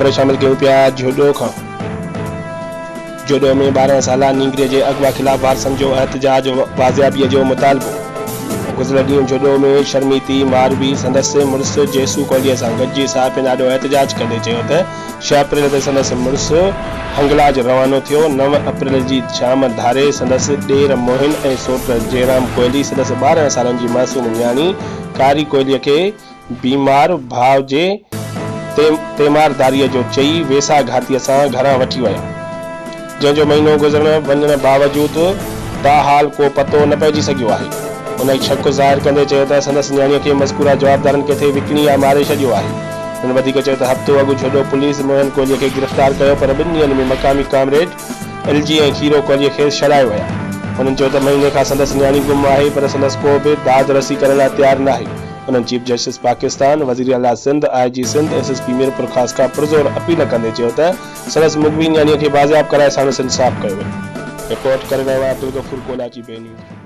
खबर शामिल कयूं पिया जोडो खां। जोडो में 12 साला नींगरे जे अगवा खिलाफ वारसन जो एहतजाज वाजियाबीअ जो मुतालबो। गुज़िरियल ॾींहुं जोडो में शर्मीती मारवी संदसि मुड़ुस जेसू कोहलीअ सां गॾिजी साहिब ॾाढो एहतजाज कंदे चयो त 6 अप्रैल ते संदसि मुड़ुस हंगलाज रवानो थियो। 9 अप्रैल जी शाम धारे संदसि ॾेर मोहिन ऐं सोट जयराम कोहली संदसि 12 सालनि जी मासूम न्याणी कारी कोहलीअ खे बीमार भाउ जे तेमारदारीअ जो चई वेसा घातीअ सां घरां वठी विया, जंहिंजो महीनो गुज़रण वञण बावजूदि ताहाल को पतो न पइजी सघियो आहे। उन शक ज़ाहिर कंदे चयो त संदसि न्याणीअ खे मज़कूरा जवाबदारनि किथे विकिणी या मारे छॾियो आहे। हुन वधीक चयो त हफ़्तो अॻु जोडो पुलिस मोहन कोहलीअ खे गिरफ़्तार कयो, पर 2 ॾींहनि में मक़ामी कामरेड एलजी ऐं खीरो कोहलीअ खे छॾाए विया। हुननि चयो त महीने खां संदसि न्याणी गुम आहे, पर संदसि को बि दाद रसी करण लाइ तयारु न आहे। उन्हनि चीफ जस्टिस पाकिस्तान, वज़ीर आला सिंध, IG सिंध, SSP मीरपुर ख़ासि खां पुरज़ोर अपील कंदे चयो त संदसि मुगवी न्याणीअ खे बाज़ियाब कराए संदसि इंसाफ़ कयो वञे। रिपोर्ट करे रहियो आहे अब्दुल गफूर कोलाची बे न्यूज़।